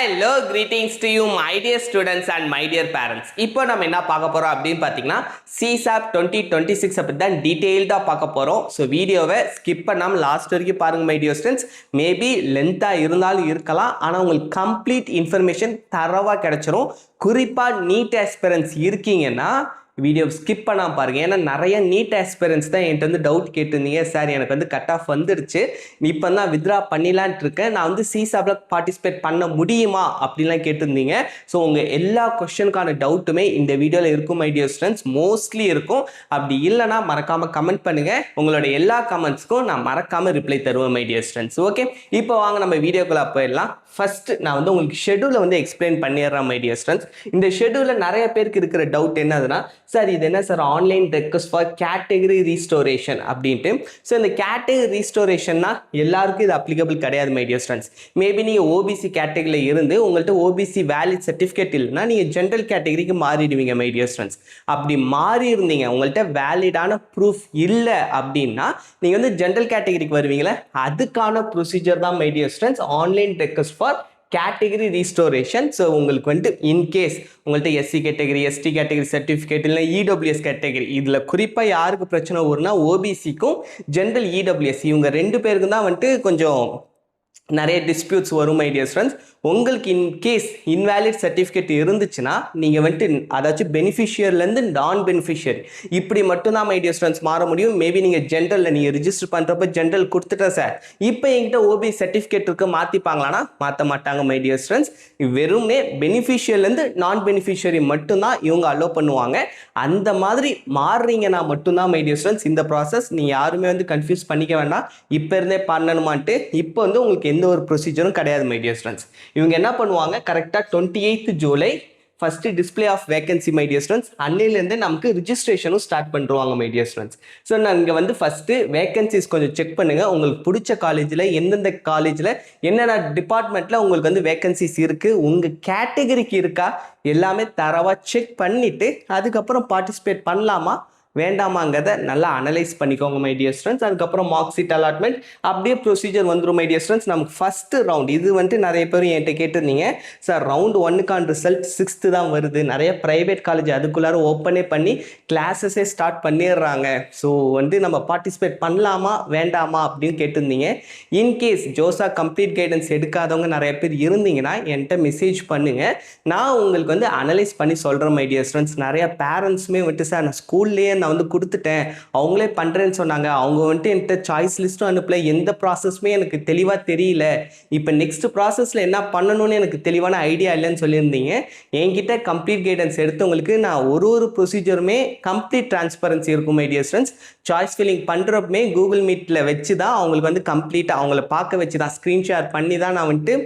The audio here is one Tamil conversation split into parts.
Hello, greetings to you, my dear students and my dear parents. இப்போ நம்ம என்ன பார்க்க போறோம் அப்படின்னு பார்த்தீங்கன்னா CSAP 2026 பத்தி தான் டீடைல்டா பார்க்க போறோம். ஸோ வீடியோவை ஸ்கிப் பண்ணாம லாஸ்ட் வரைக்கும் பாருங்க மை டியர் ஸ்டூடெண்ட்ஸ். மேபி லென்த்தா இருந்தாலும் இருக்கலாம், ஆனால் உங்களுக்கு கம்ப்ளீட் இன்ஃபர்மேஷன் தரவா கிடைச்சிரும். குறிப்பா நீட் ஆஸ்பிரன்ஸ் இருக்கீங்கன்னா வீடியோ ஸ்கிப் பண்ணாமல் பாருங்கள். ஏன்னா நிறைய நீட் ஆஸ்பிரன்ஸ் தான் என்கிட்ட வந்து டவுட் கேட்டிருந்தீங்க. சார் எனக்கு வந்து கட் ஆஃப் வந்துடுச்சு, இப்போ தான் வித்ரா பண்ணிடலான்ட்டு இருக்கேன், நான் வந்து சிசாப்ல பார்ட்டிசிபேட் பண்ண முடியுமா அப்படின்லாம் கேட்டிருந்தீங்க. ஸோ உங்கள் எல்லா கொஸ்டினுக்கான டவுட்டுமே இந்த வீடியோவில் இருக்கும் மை டியர் ஸ்டூடெண்ட்ஸ், மோஸ்ட்லி இருக்கும். அப்படி இல்லைனா மறக்காமல் கமெண்ட் பண்ணுங்கள், உங்களோட எல்லா கமெண்ட்ஸ்க்கும் நான் மறக்காமல் ரிப்ளை தருவேன் மை டியர் ஸ்டூடெண்ட்ஸ். ஓகே, இப்போ வாங்க நம்ம வீடியோக்குள்ளே போயிடலாம். ஃபர்ஸ்ட் நான் வந்து உங்களுக்கு ஷெடியூலை வந்து எக்ஸ்பிளைன் பண்ணிடுறேன் மை டியர் ஸ்டூடெண்ட்ஸ். இந்த ஷெடியூலில் நிறைய பேருக்கு இருக்கிற டவுட் என்னதுன்னா, சார் இது என்ன sir online request for category restoration அப்படின்ட்டு. ஸோ இந்த கேட்டகரி ரீஸ்டோரேஷன்னா எல்லாருக்கும் இது அப்ளிகபிள் கிடையாது மை டியர் ஸ்டூடெண்ட்ஸ். மேபி நீங்கள் ஓபிசி கேட்டகரியில் இருந்து உங்கள்கிட்ட ஓபிசி வேலிட் சர்டிஃபிகேட் இல்லைன்னா நீங்கள் ஜென்ரல் கேட்டகரிக்கு மாறிடுவீங்க மை டியர் ஸ்டூடெண்ட்ஸ். அப்படி மாறி இருந்தீங்க, உங்கள்கிட்ட வேலிடான ப்ரூஃப் இல்லை அப்படின்னா நீங்கள் வந்து ஜென்ரல் கேட்டகரிக்கு வருவீங்களே, அதுக்கான ப்ரொசீஜர் தான் my dear students online request for category restoration. So உங்களுக்கு வந்துட்டு இன்கேஸ் உங்கள்கிட்ட SC category, ST category certificate இல்லை இடபிள்யூஎஸ் கேட்டகரி, இதில் குறிப்பாக யாருக்கு பிரச்சனை வரும்னா ஓபிசிக்கும் ஜென்ரல் இடபிள்யூஎஸ் இவங்க ரெண்டு பேருக்கு தான் வந்துட்டு கொஞ்சம் நிறைய டிஸ்பியூட்ஸ் வரும் மை டியர் ஸ்டூடெண்ட்ஸ். உங்களுக்கு இன்கேஸ் இன்வேலிட் சர்டிஃபிகேட் இருந்துச்சுன்னா நீங்கள் வந்துட்டு அதாச்சும் பெனிஃபிஷியர்லேருந்து நான் பெனிஃபிஷியரி இப்படி மட்டும்தான் மை டியர் ஸ்டூடெண்ட்ஸ் மாற முடியும். மேபி நீங்கள் ஜென்ரலில் நீங்கள் ரிஜிஸ்டர் பண்ணுறப்ப ஜென்ரல் கொடுத்துட்டேன் சார், இப்போ என்கிட்ட ஓபிசி சர்டிஃபிகேட் இருக்க மாற்றிப்பாங்களான்னா மாற்ற மாட்டாங்க மை டியர் ஸ்டூடெண்ட்ஸ். வெறுமே பெனிஃபிஷியர்லேருந்து நான் பெனிஃபிஷியரி மட்டும்தான் இவங்க அலோவ் பண்ணுவாங்க. அந்த மாதிரி மாறுறீங்கன்னா மட்டும்தான் மை டியர் ஸ்டூடெண்ட்ஸ் இந்த ப்ராசஸ். நீங்கள் யாருமே வந்து கன்ஃபியூஸ் பண்ணிக்க வேண்டாம், இப்போ இருந்தே பண்ணணுமான்ட்டு. இப்போ வந்து உங்களுக்கு எந்த ஒரு ப்ரொசீஜரும் கிடையாது மை டியர் ஸ்டூடெண்ட்ஸ். இவங்க என்ன பண்ணுவாங்க, கரெக்டாக 28th July first display of vacancy my dear students, அன்னையிலேருந்து நமக்கு ரிஜிஸ்ட்ரேஷனும் ஸ்டார்ட் பண்ணுவாங்க மை டியர் ஸ்டூடெண்ட்ஸ். ஸோ நான் இங்கே வந்து ஃபர்ஸ்ட் வேகன்சிஸ் கொஞ்சம் செக் பண்ணுங்க. உங்களுக்கு பிடிச்ச காலேஜில் எந்தெந்த காலேஜில் என்னென்ன டிபார்ட்மெண்ட்டில் உங்களுக்கு வந்து வேகன்சிஸ் இருக்குது, உங்கள் கேட்டகரிக்கு இருக்கா, எல்லாமே தரவாக செக் பண்ணிவிட்டு அதுக்கப்புறம் பார்ட்டிசிபேட் பண்ணலாமா வேண்டாமாங்கிறத நல்லா அனலைஸ் பண்ணிக்கோங்க மை டியர் ஸ்டூடெண்ட்ஸ். அதுக்கப்புறம் மார்க் ஷீட் அலாட்மெண்ட் அப்படியே ப்ரொசீஜர் வந்துடும் மை டியர் ஸ்டூடெண்ட்ஸ். நமக்கு ஃபர்ஸ்ட் ரவுண்ட் இது வந்துட்டு நிறைய பேர் என்கிட்ட கேட்டிருந்தீங்க, சார் ரவுண்ட் 1க்கான ரிசல்ட் 6th தான் வருது, நிறைய ப்ரைவேட் காலேஜ் அதுக்குள்ளார ஓப்பனே பண்ணி கிளாஸஸே ஸ்டார்ட் பண்ணிடுறாங்க, ஸோ வந்து நம்ம பார்ட்டிசிபேட் பண்ணலாமா வேண்டாமா அப்படின்னு கேட்டிருந்தீங்க. இன்கேஸ் ஜோசா கம்ப்ளீட் கைடன்ஸ் எடுக்காதவங்க நிறைய பேர் இருந்தீங்கன்னா என்கிட்ட மெசேஜ் பண்ணுங்க, நான் உங்களுக்கு வந்து அனலைஸ் பண்ணி சொல்கிறேன் மை டியர் ஸ்டூடெண்ட்ஸ். நிறைய பேரண்ட்ஸுமே வந்துட்டு சார் நான் ஸ்கூல்லேயே நான் வந்து கொடுத்துட்டேன், அவங்களே பண்ணுறேன்னு சொன்னாங்க, அவங்க வந்துட்டு என்கிட்ட சாய்ஸ் லிஸ்ட்டும் அனுப்பல, எந்த ப்ராசஸுமே எனக்கு தெளிவாக தெரியல, இப்போ நெக்ஸ்ட் ப்ராசஸில் என்ன பண்ணணும்னு எனக்கு தெளிவான ஐடியா இல்லைன்னு சொல்லியிருந்தீங்க. என்கிட்ட கம்ப்ளீட் கைடன்ஸ் எடுத்தவங்களுக்கு நான் ஒரு ப்ரொசீஜருமே கம்ப்ளீட் டிரான்ஸ்பரன்சி இருக்கும் my dear students. Choice filling பண்ணுறப்பமே கூகுள் மீட்டில் வச்சு தான் அவங்களுக்கு வந்து கம்ப்ளீட்டாக அவங்கள பார்க்க வச்சு தான் ஸ்க்ரீன்ஷேர் பண்ணி தான் நான் வந்துட்டு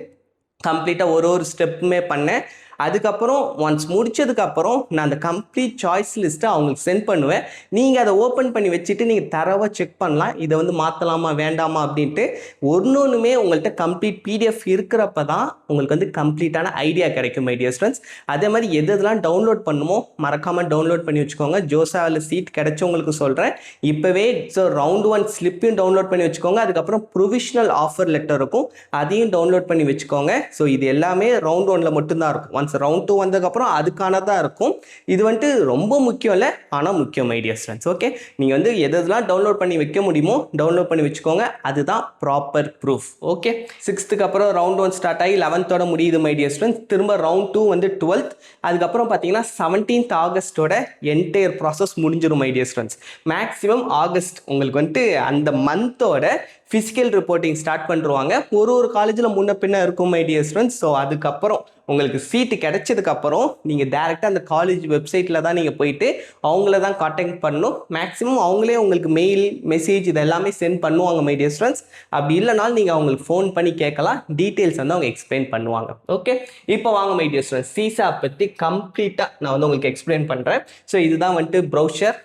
கம்ப்ளீட்டாக ஒரு ஸ்டெப்புமே பண்ணேன். அதுக்கப்புறம் ஒன்ஸ் முடிச்சதுக்கப்புறம் நான் அந்த கம்ப்ளீட் சாய்ஸ் லிஸ்ட்டை அவங்களுக்கு சென்ட் பண்ணுவேன். நீங்கள் அதை ஓப்பன் பண்ணி வச்சுட்டு நீங்கள் தரவாக செக் பண்ணலாம், இதை வந்து மாற்றலாமா வேண்டாமா அப்படின்ட்டு. ஒன்றுமே உங்கள்கிட்ட கம்ப்ளீட் பிடிஎஃப் இருக்கிறப்ப தான் உங்களுக்கு வந்து கம்ப்ளீட்டான ஐடியா கிடைக்கும் மை டியர் ஸ்டூடெண்ட்ஸ். அதே மாதிரி எதெல்லாம் டவுன்லோட் பண்ணுமோ மறக்காமல் டவுன்லோட் பண்ணி வச்சுக்கோங்க. ஜோசாவில் சீட் கிடைச்சவங்களுக்கு சொல்கிறேன் இப்போவே. ஸோ ரவுண்ட் 1 ஸ்லிப்பையும் டவுன்லோட் பண்ணி வச்சுக்கோங்க. அதுக்கப்புறம் ப்ரொவிஷனல் ஆஃபர் லெட்டர் இருக்கும், அதையும் டவுன்லோட் பண்ணி வச்சுக்கோங்க. ஸோ இது எல்லாமே ரவுண்ட் 1ல் மட்டும்தான் இருக்கும். ரவுண்ட் 2 வந்ததுக்கப்புறம் அதுக்கானதான் இருக்கும். இது வந்துட்டு ரொம்ப முக்கியம் இல்லை, ஆனால் முக்கியம் மை டியர் ஸ்டூடெண்ட்ஸ். ஓகே, நீங்கள் வந்து எதெல்லாம் டவுன்லோட் பண்ணி வைக்க முடியுமோ டவுன்லோட் பண்ணி வச்சுக்கோங்க, அதுதான் ப்ராப்பர் ப்ரூஃப். ஓகே, 6th அப்புறம் ரவுண்ட் 1 ஸ்டார்ட் ஆகி 11th முடியுது மை டியர் ஸ்டூடெண்ட்ஸ். திரும்ப ரவுண்ட் 2 வந்து 12th, அதுக்கப்புறம் பார்த்தீங்கன்னா 17th ஆகஸ்டோட என்டையர் ப்ராசஸ் முடிஞ்சிடும் my dear students. Maximum August உங்களுக்கு வந்துட்டு அந்த மந்தோட ஃபிசிக்கல் ரிப்போர்ட்டிங் ஸ்டார்ட் பண்ணுவாங்க. ஒரு காலேஜில் முன்ன பின்ன இருக்கும் மை டியர் ஸ்டூடெண்ட்ஸ். ஸோ அதுக்கப்புறம் உங்களுக்கு சீட்டு கிடைச்சதுக்கப்புறம் நீங்கள் டேரெக்டாக அந்த காலேஜ் வெப்சைட்டில் தான் நீங்கள் போயிட்டு அவங்கள தான் கான்டாக்ட் பண்ணணும். மேக்ஸிமம் அவங்களே உங்களுக்கு மெயில் மெசேஜ் இது எல்லாமே சென்ட் பண்ணுவாங்க மை டியர் ஸ்டூடெண்ட்ஸ். அப்படி இல்லைனாலும் நீங்கள் அவங்களுக்கு ஃபோன் பண்ணி கேட்கலாம், டீட்டெயில்ஸ் வந்து அவங்க எக்ஸ்பிளைன் பண்ணுவாங்க. ஓகே, இப்போ வாங்க மை டியர் ஸ்டூடெண்ட்ஸ், சிசா பற்றி கம்ப்ளீட்டாக நான் வந்து உங்களுக்கு எக்ஸ்பிளைன் பண்ணுறேன். ஸோ இதுதான் வந்துட்டு ப்ரௌசர்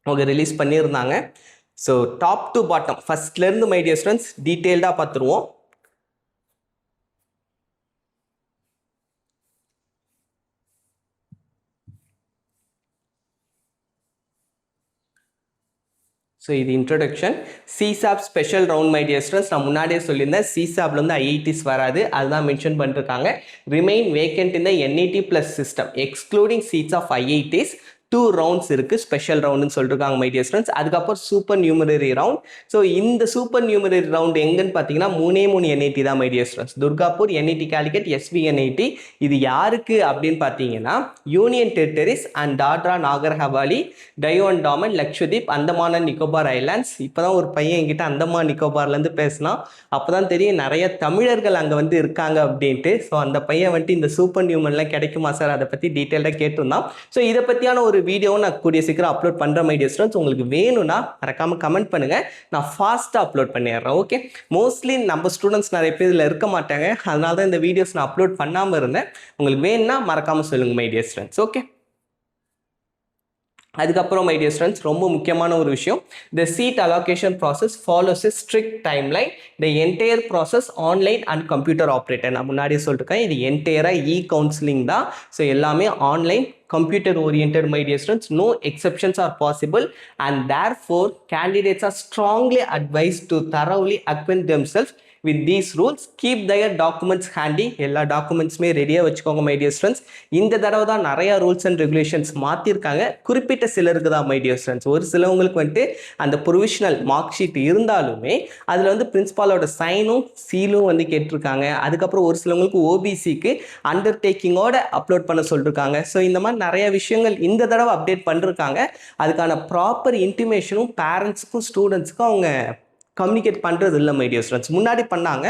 அவங்க ரிலீஸ் பண்ணியிருந்தாங்க. ஸோ டாப் டு பாட்டம் ஃபர்ஸ்ட்லேருந்து மை டியர் ஸ்டூடெண்ட்ஸ் டீட்டெயில்டாக பார்த்துருவோம். ஸோ இது இன்ட்ரொடக்ஷன். CSAB special round my dear students, நான் முன்னாடியே சொல்லியிருந்தேன் சிசாப்ல வந்து ஐஐடிஸ் வராது, அதுதான் மென்ஷன் பண்ணிருக்காங்க. Remain vacant in the NIT plus system excluding seats of IITs. 2 rounds இருக்குது, ஸ்பெஷல் ரவுண்டுன்னு சொல்லியிருக்காங்க மை டியர் ஸ்டூடெண்ட்ஸ். அதுக்கப்புறம் சூப்பர் நியூமரரி ரவுண்ட். ஸோ இந்த சூப்பர் நியூமரரி ரவுண்ட் எங்கன்னு பார்த்தீங்கன்னா 3 என்ஐடி தான் my dear students. Durgapur, NIT Calicut, SV NIT. இது யாருக்கு அப்படின்னு பார்த்தீங்கன்னா union territories and Dadra Nagar Haveli, Diu Daman, Lakshadweep, Andaman and Nicobar islands. இப்போ தான் ஒரு பையன் என்கிட்ட அந்தமான் நிக்கோபார்லேருந்து பேசினா, அப்போ தான் தெரியும் நிறைய தமிழர்கள் அங்கே வந்து இருக்காங்க அப்படின்ட்டு. ஸோ அந்த பையன் வந்துட்டு இந்த சூப்பர் நியூமன்லாம் கிடைக்குமா சார், அதை பற்றி டீட்டெயிலாக கேட்டிருந்தான். ஸோ இதை பற்றியான ஒரு வீடியோ நான் கூடிய சீக்கிரம் அப்லோட் பண்ணுற மை டியர் ஸ்டூடெண்ட்ஸ். உங்களுக்கு வேணும்னா மறக்காம கமெண்ட் பண்ணுங்க, நான் ஃபாஸ்ட்டாக அப்லோட் பண்ணிடுறேன். ஓகே, மோஸ்ட்லி நம்ம ஸ்டூடெண்ட்ஸ் நிறைய பேர் இதில் இருக்க மாட்டாங்க, அதனால தான் இந்த வீடியோஸ் நான் அப்லோட் பண்ணாமல் இருந்தேன். உங்களுக்கு வேணும்னா மறக்காம சொல்லுங்க மை டியர் ஸ்டூடெண்ட்ஸ். ஓகே, அதுக்கப்புறம் மை டியர் ஸ்டூடெண்ட்ஸ் ரொம்ப முக்கியமான ஒரு விஷயம், the seat allocation process follows a strict timeline. The entire process online and computer operated. நான் முன்னாடியே சொல்லிருக்கேன், இது என்டையராக கவுன்சிலிங் தான். ஸோ எல்லாமே online, computer oriented my dear students. No exceptions are possible, and therefore candidates are strongly advised to thoroughly acquaint themselves with these rules. Keep their documents handy. எல்லா டாக்குமெண்ட்ஸுமே ரெடியாக வச்சுக்கோங்க மை டியர் ஸ்டூடெண்ட்ஸ். இந்த தடவை தான் நிறைய ரூல்ஸ் அண்ட் ரெகுலேஷன்ஸ் மாற்றிருக்காங்க, குறிப்பிட்ட சிலருக்கு தான் மை டியர் ஸ்டூடெண்ட்ஸ். ஒரு சிலவங்களுக்கு வந்துட்டு அந்த ப்ரொவிஷனல் மார்க் ஷீட் இருந்தாலுமே அதில் வந்து பிரின்ஸ்பாலோட சைனும் சீலும் வந்து கேட்டிருக்காங்க. அதுக்கப்புறம் ஒரு சிலவங்களுக்கு ஓபிசிக்கு அண்டர்டேக்கிங்கோட அப்லோட் பண்ண சொல்லியிருக்காங்க. ஸோ இந்த மாதிரி நிறைய விஷயங்கள் இந்த தடவை அப்டேட் பண்ணிருக்காங்க. அதுக்கான ப்ராப்பர் இன்டிமேஷனும் பேரண்ட்ஸுக்கும் ஸ்டூடெண்ட்ஸுக்கும் அவங்க கம்யூனிகேட் பண்ணுறது இல்லை மை டியர் ஸ்டூடெண்ட்ஸ். முன்னாடி பண்ணாங்க,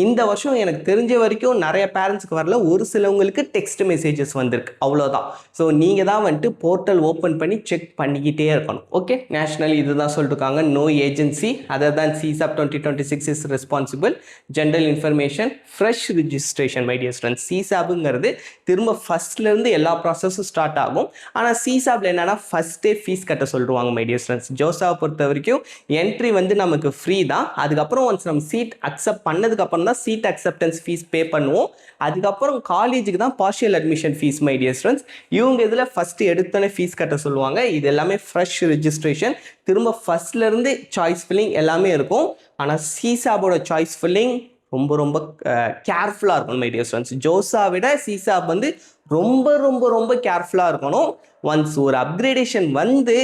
இந்த வருஷம் எனக்கு தெரிஞ்ச வரைக்கும் நிறைய பேரண்ட்ஸுக்கு வரல, ஒரு சிலவங்களுக்கு டெக்ஸ்ட் மெசேஜஸ் வந்திருக்கு, அவ்வளோதான். ஸோ நீங்கள் தான் வந்துட்டு போர்ட்டல் ஓப்பன் பண்ணி செக் பண்ணிக்கிட்டே இருக்கணும். ஓகே, நேஷனல் இதுதான் சொல்லிருக்காங்க, நோ ஏஜென்சி அதர் தான் CSAB 2026 is responsible. General information, fresh registration my dear students. சிசாப்ங்கிறது திரும்ப ஃபர்ஸ்ட்லேருந்து எல்லா ப்ராசஸும் ஸ்டார்ட் ஆகும். ஆனால் சிசாப்ல என்னன்னா ஃபர்ஸ்டே ஃபீஸ் கட்ட சொல்லுவாங்க மை டியர் ஸ்டூடெண்ட்ஸ். ஜோசாவை பொறுத்த வரைக்கும் என்ட்ரி வந்து நமக்கு ஃப்ரீ தான். அதுக்கப்புறம் ஒன்ஸ் நம்ம சீட் அக்செப்ட் பண்ணதுக்கு அப்புறம் தான் சீட் அக்செப்டன்ஸ் ஃபீஸ் பே பண்ணுவோம். அதுக்கப்புறம் காலேஜுக்கு தான் partial admission fees my dear students. இவங்க இதில் ஃபர்ஸ்ட் எடுத்தோன்னே ஃபீஸ் கட்ட சொல்லுவாங்க. இது எல்லாமே ஃப்ரெஷ் ரிஜிஸ்ட்ரேஷன், திரும்ப ஃபர்ஸ்ட்ல இருந்து சாய்ஸ் ஃபில்லிங் எல்லாமே இருக்கும். ஆனால் சிசாபோட சாய்ஸ் ஃபில்லிங் ரொம்ப ரொம்ப கேர்ஃபுல்லாக இருக்கணும் மை டியர் ஸ்டூடெண்ட்ஸ். ஜோசா விட சிசாப் வந்து ரொம்ப ரொம்ப ரொம்ப கேர்ஃபுல்லாக இருக்கணும். ஒன்ஸ் ஒரு அப்கிரேடேஷன் வந்து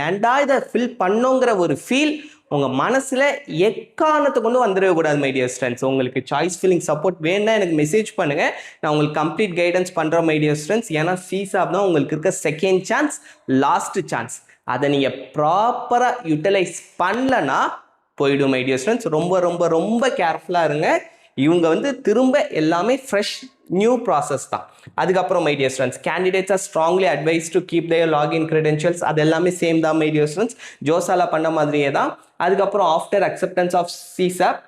ஏன்டா இதை ஃபில் பண்ணோங்கிற ஒரு ஃபீல் உங்கள் மனசில் எக்காரணத்தை கொண்டு வந்துடவே கூடாது மை டியர் ஸ்டூடெண்ட்ஸ். உங்களுக்கு சாய்ஸ் ஃபில்லிங் சப்போர்ட் வேணும்னா எனக்கு மெசேஜ் பண்ணுங்கள், நான் உங்களுக்கு கம்ப்ளீட் கைடன்ஸ் பண்ணுறேன் மை டியர் ஸ்டூடெண்ட்ஸ். ஏன்னா சிசாப் தான் உங்களுக்கு இருக்க செகண்ட் சான்ஸ், லாஸ்ட் சான்ஸ். அதை நீங்கள் ப்ராப்பராக யூட்டிலைஸ் பண்ணலன்னா போயிடும் மை டியர் ஸ்டூடெண்ட்ஸ். ரொம்ப ரொம்ப ரொம்ப கேர்ஃபுல்லாக இருங்க. இவங்க வந்து திரும்ப எல்லாமே ஃப்ரெஷ் நியூ ப்ராசஸ் தான். அதுக்கப்புறம் my dear students, candidates R strongly advice to keep there login credentials. அது எல்லாமே சேம் தான் மை டியர் ஸ்டூடெண்ட்ஸ், ஜோசாலா பண்ண மாதிரியே தான். அதுக்கப்புறம் ஆஃப்டர் அக்செப்டன்ஸ் ஆஃப் சிசாப்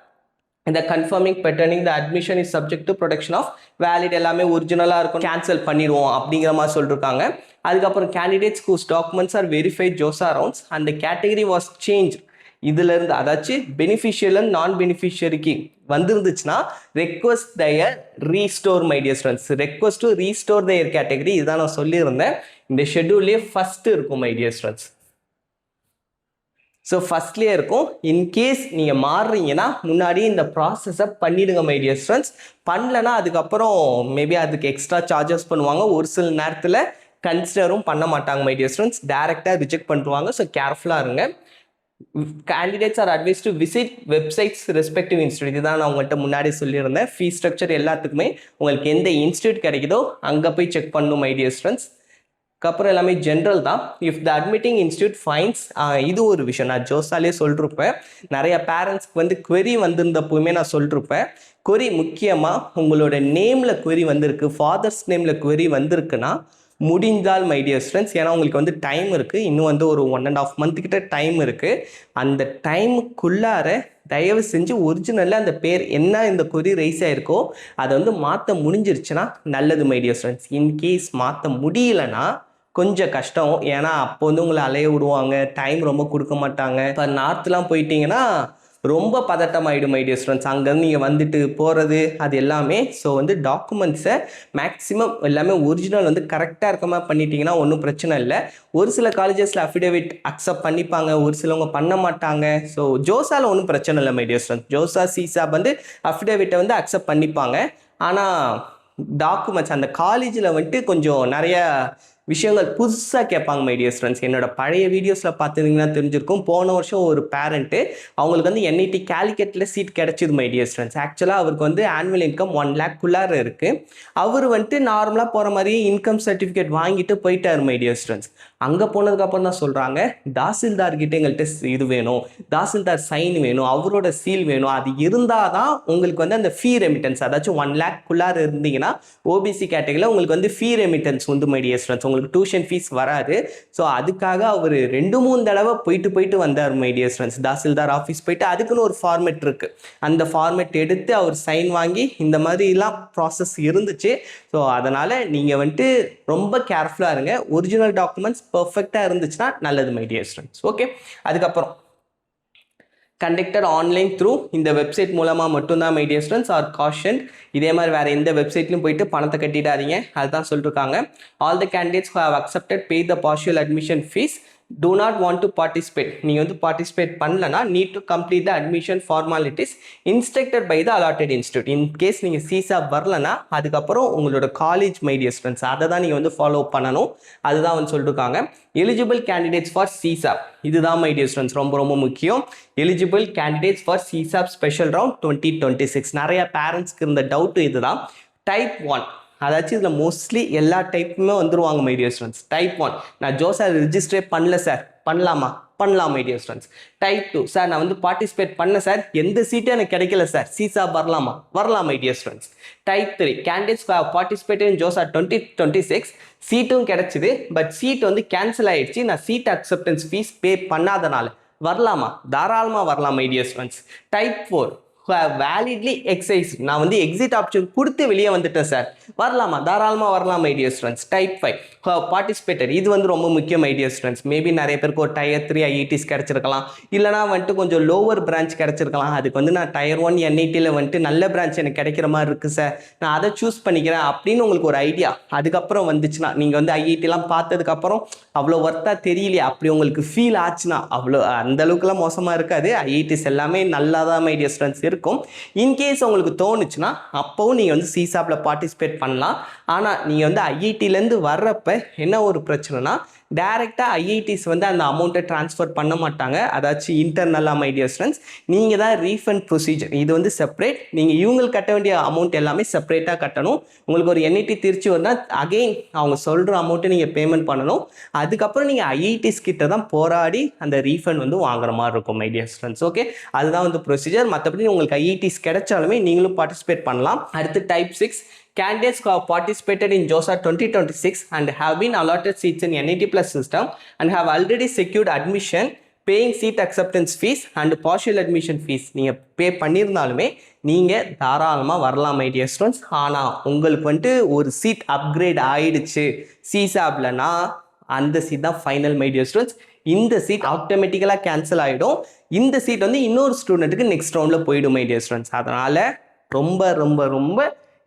இந்த கன்ஃபர்மிங் பெட்டர்னிங் the admission is subject to production of valid எல்லாமே ஒரிஜினலாக இருக்கும், கேன்சல் பண்ணிடுவோம் அப்படிங்கிற மாதிரி சொல்லியிருக்காங்க. அதுக்கப்புறம் candidates whose documents are verified JoSAA rounds and category was change. இதுலேருந்து அதாச்சும் பெனிஃபிஷியல் அண்ட் நான் பெனிஃபிஷியரிக்கு வந்துருந்துச்சுன்னா request their restore my dear students. Request to restore their category, இதுதான் நான் சொல்லியிருந்தேன். இந்த ஷெட்யூல்லே ஃபர்ஸ்ட் இருக்கும் மை டியர் ஸ்டூடெண்ட்ஸ். ஸோ ஃபர்ஸ்ட்லேயே இருக்கும். இன்கேஸ் நீங்கள் மாறுறீங்கன்னா முன்னாடி இந்த ப்ராசஸை பண்ணிடுங்க மை டியர் ஸ்டூடெண்ட்ஸ். பண்ணலன்னா அதுக்கப்புறம் மேபி அதுக்கு எக்ஸ்ட்ரா சார்ஜஸ் பண்ணுவாங்க. ஒரு சில நேரத்தில் கன்சிடரும் பண்ண மாட்டாங்க மை டியர் ஸ்டூடெண்ட்ஸ், டைரெக்டாக ரிஜெக்ட் பண்ணுவாங்க. ஸோ கேர்ஃபுல்லாக இருங்க. Candidates R advice to visit websites respective institute. இதுதான் நான் உங்கள்கிட்ட முன்னாடி சொல்லியிருந்தேன். ஃபீஸ் ஸ்ட்ரக்சர் எல்லாத்துக்குமே உங்களுக்கு எந்த இன்ஸ்டியூட் கிடைக்குதோ அங்கே போய் செக் பண்ணணும் மை டியர் ஸ்டூடெண்ட்ஸ். அப்புறம் எல்லாமே ஜென்ரல் தான். If the admitting institute fines, இது ஒரு விஷயம் நான் ஜோசாலே சொல்லிருப்பேன். நிறைய பேரண்ட்ஸ்க்கு வந்து query வந்திருந்தப்போவுமே நான் சொல்லிருப்பேன். query முக்கியமாக உங்களோட நேமில் query வந்திருக்கு, ஃபாதர்ஸ் நேமில் query வந்திருக்குன்னா முடிந்தால் மை டியர் ஸ்டூடெண்ட்ஸ், ஏன்னா உங்களுக்கு வந்து டைம் இருக்குது, இன்னும் வந்து ஒரு 1.5 month கிட்ட டைம் இருக்குது. அந்த டைமுக்குள்ளார தயவு செஞ்சு ஒரிஜினலில் அந்த பேர் என்ன இந்த query ரைஸ் ஆகிருக்கோ அதை வந்து மாற்ற முடிஞ்சிருச்சுன்னா நல்லது மை டியர் ஸ்டூடெண்ட்ஸ். இன்கேஸ் மாற்ற முடியலன்னா கொஞ்சம் கஷ்டம். ஏன்னா அப்போ வந்து உங்களை அலைய விடுவாங்க, டைம் ரொம்ப கொடுக்க மாட்டாங்க. இப்போ நார்த்லாம் போயிட்டீங்கன்னா ரொம்ப பதட்டமாயிடும் மை டியர் ஸ்டூடெண்ட்ஸ். அங்கேருந்து நீங்கள் வந்துட்டு போகிறது அது எல்லாமே. ஸோ வந்து டாக்குமெண்ட்ஸை மேக்ஸிமம் எல்லாமே ஒரிஜினல் வந்து கரெக்டாக இருக்க மாதிரி பண்ணிட்டீங்கன்னா ஒன்றும் பிரச்சனை இல்லை. ஒரு சில காலேஜஸில் அஃபிடேவிட் அக்செப்ட் பண்ணிப்பாங்க, ஒரு சிலவங்க பண்ண மாட்டாங்க. ஸோ ஜோசாவில் ஒன்றும் பிரச்சனை இல்லை my dear students. JoSAA CSAB வந்து அஃபிடேவிட்டை வந்து அக்செப்ட் பண்ணிப்பாங்க. ஆனால் டாக்குமெண்ட்ஸ் அந்த காலேஜில் வந்துட்டு கொஞ்சம் நிறைய விஷயங்கள் புதுசாக கேட்பாங்க மை டியர் ஸ்டூடெண்ட்ஸ். என்னோட பழைய வீடியோஸில் பார்த்துருந்தீங்கன்னா தெரிஞ்சிருக்கும். போன வருஷம் ஒரு பேரண்ட்டு அவங்களுக்கு வந்து என்ஐடி கேலிக்கட்டில் சீட் கிடச்சிது மை டியர் ஸ்டூடெண்ட்ஸ். ஆக்சுவலாக அவருக்கு வந்து ஆனுவல் இன்கம் 1 lakhக்குள்ளார இருக்குது. அவர் வந்துட்டு நார்மலாக போகிற மாதிரி இன்கம் சர்டிஃபிகேட் வாங்கிட்டு போயிட்டார் மை டியர் ஸ்டூடெண்ட்ஸ். அங்கே போனதுக்கப்புறம் தான் சொல்கிறாங்க, தாசில்தார்கிட்ட எங்கள்கிட்ட இது வேணும், தாசில்தார் சைன் வேணும், அவரோட சீல் வேணும். அது இருந்தால் தான் உங்களுக்கு வந்து அந்த ஃபீ ரெமிட்டன்ஸ், அதாச்சும் 1 lakhக்குள்ளார இருந்தீங்கன்னா ஓபிசி கேட்டகரியில் உங்களுக்கு வந்து ஃபீ ரெமிட்டன்ஸ் வந்து மை டியர் ஸ்டூடெண்ட்ஸ், உங்களுக்கு டியூஷன் ஃபீஸ் வராது. ஸோ அதுக்காக அவர் 2-3 தடவை போயிட்டு வந்தார் my dear students. Tahsildar office போயிட்டு அதுக்குன்னு ஒரு ஃபார்மேட் இருக்குது. அந்த ஃபார்மேட் எடுத்து அவர் சைன் வாங்கி இந்த மாதிரிலாம் ப்ராசஸ் இருந்துச்சு. ஸோ அதனால் நீங்கள் வந்துட்டு ரொம்ப கேர்ஃபுல்லாக இருங்க. ஒரிஜினல் டாக்குமெண்ட்ஸ் பர்ஃபெக்டாக இருந்துச்சுன்னா நல்லது மை டியர் ஸ்டூடெண்ட்ஸ். ஓகே, அதுக்கப்புறம் கண்டக்டட் ஆன்லைன் த்ரூ இந்த வெப்சைட் மூலமாக மட்டும்தான் my dear students are caution. இதே மாதிரி வேறு எந்த வெப்சைட்லையும் போயிட்டு பணத்தை கட்டிடாதீங்க, அதுதான் சொல்லியிருக்காங்க. All the candidates who have accepted pay the partial admission fee do not want to participate. நீங்கள் வந்து பார்ட்டிசிபேட் பண்ணலன்னா need to complete the admission formalities instructed by the allotted institute. in case நீங்கள் சிசா வரலன்னா அதுக்கப்புறம் உங்களோட காலேஜ் மை டியர் ஸ்டூடெண்ட்ஸ் அதை தான் நீங்கள் வந்து ஃபாலோ பண்ணணும். அதுதான் வந்து சொல்லியிருக்காங்க. எலிஜிபிள் கேண்டிடேட்ஸ் ஃபார் சிசாப், இதுதான் மை டியர் ஸ்டூடெண்ட்ஸ் ரொம்ப ரொம்ப முக்கியம். Eligible candidates for CSAB special round 2026. நிறைய பேரண்ட்ஸ்க்கு இருந்த டவுட் இதுதான். டைப் 1, அதாச்சும் இதில் மோஸ்ட்லி எல்லா டைப்புமே வந்துருவாங்க மை டியர் ஸ்டூடெண்ட்ஸ். டைப் 1, நான் ஜோசா ரிஜிஸ்டரே பண்ணல சார், பண்ணலாமா? பண்ணலாம் my dear students. Type 2, sir நான் வந்து பார்ட்டிசிபேட் பண்ண சார், எந்த சீட்டும் எனக்கு கிடைக்கல சார், சிசா வரலாமா? வரலாம் my dear students. Type 3, candidates participate in JoSAA 2026, சீட்டும் கிடைச்சிது, பட் சீட் வந்து கேன்சல் ஆயிடுச்சு, நான் சீட் அக்செப்டன்ஸ் ஃபீஸ் பே பண்ணாதனால வரலாமா? தாராளமாக வரலாம் my dear students. Type 4, validly exercise, நான் வந்து எக்ஸிட் ஆப்ஷன் கொடுத்து வெளியே வந்துட்டேன் சார், வரலாமா? தாராளமாக வரலாம் my dear students. Type 5, participated, இது வந்து ரொம்ப முக்கியம் மை டியர் ஸ்டூடெண்ட்ஸ். மேபி நிறைய பேருக்கு ஒரு Tier 3 ஐஐடிஸ் கிடச்சிருக்கலாம், இல்லைனா வந்துட்டு கொஞ்சம் லோவர் பிரான்ச் கிடச்சிருக்கலாம். அதுக்கு வந்து நான் Tier 1 என்ஐடியில் வந்துட்டு நல்ல பிரான்ச் எனக்கு கிடைக்கிற மாதிரி இருக்குது சார், நான் அதை சூஸ் பண்ணிக்கிறேன் அப்படின்னு உங்களுக்கு ஒரு ஐடியா அதுக்கப்புறம் வந்துச்சுன்னா, நீங்கள் வந்து ஐஐடிலாம் பார்த்ததுக்கப்புறம் அவ்வளோ ஒர்த்தாக தெரியலையே அப்படி உங்களுக்கு ஃபீல் ஆச்சுன்னா, அவ்வளோ அந்தளவுக்குலாம் மோசமாக இருக்காது. ஐஐடிஸ் எல்லாமே நல்லா தான் மை டியர் ஸ்டூடெண்ட்ஸ் இருக்கும். இன்கேஸ் உங்களுக்கு தோணுச்சுன்னா அப்போவும் நீங்கள் வந்து சிசாப்ல பார்ட்டிசிபேட் பண்ணலாம். ஆனால் நீங்கள் வந்து ஐஐடியிலேருந்து வர்றப்ப என்ன ஒரு பிரச்சனைனா, டைரெக்டாக ஐஐடிஸ் வந்து அந்த அமௌண்ட்டை ட்ரான்ஸ்ஃபர் பண்ண மாட்டாங்க, அதாச்சும் இன்டர்னலாக மை டியர் ஸ்டூடெண்ட்ஸ். நீங்கள் தான் ரீஃபண்ட் ப்ரொசீஜர், இது வந்து செப்பரேட். நீங்கள் இவங்களுக்கு கட்ட வேண்டிய அமௌண்ட் எல்லாமே செப்பரேட்டாக கட்டணும். உங்களுக்கு ஒரு என்ஐடி திருச்சி வருதுன்னா அகெயின் அவங்க சொல்கிற அமௌண்ட்டை நீங்கள் பேமெண்ட் பண்ணணும். அதுக்கப்புறம் நீங்கள் ஐஐடிஸ் கிட்ட தான் போராடி அந்த ரீஃபண்ட் வந்து வாங்குற மாதிரி இருக்கும் மை டியர் ஸ்டூடெண்ட்ஸ். ஓகே, அதுதான் வந்து ப்ரொசீஜர். மற்றபடி உங்களுக்கு ஐஐடிஸ் கிடைச்சாலுமே நீங்களும் பார்ட்டிசிபேட் பண்ணலாம். அடுத்து type 6, candidates who have participated in JOSA 2026 and have been allotted seats in NIT Plus system and have already secured admission, paying seat acceptance fees and partial admission fees. நீங்கள் பே பண்ணியிருந்தாலுமே நீங்கள் தாராளமாக வரலாம் மை டியர் ஸ்டூடெண்ட்ஸ். ஆனால் உங்களுக்கு வந்துட்டு ஒரு சீட் அப்கிரேட் ஆயிடுச்சு சிசாப்லனா, அந்த சீட் தான் ஃபைனல் மை டியர் ஸ்டூடெண்ட்ஸ். இந்த சீட் ஆட்டோமேட்டிக்கலாக கேன்சல் ஆகிடும். இந்த சீட் வந்து இன்னொரு ஸ்டூடெண்ட்டுக்கு நெக்ஸ்ட் ரவுண்டில் போயிடும் மை டியர் ஸ்டூடெண்ட்ஸ். அதனால் ரொம்ப ரொம்ப ரொம்ப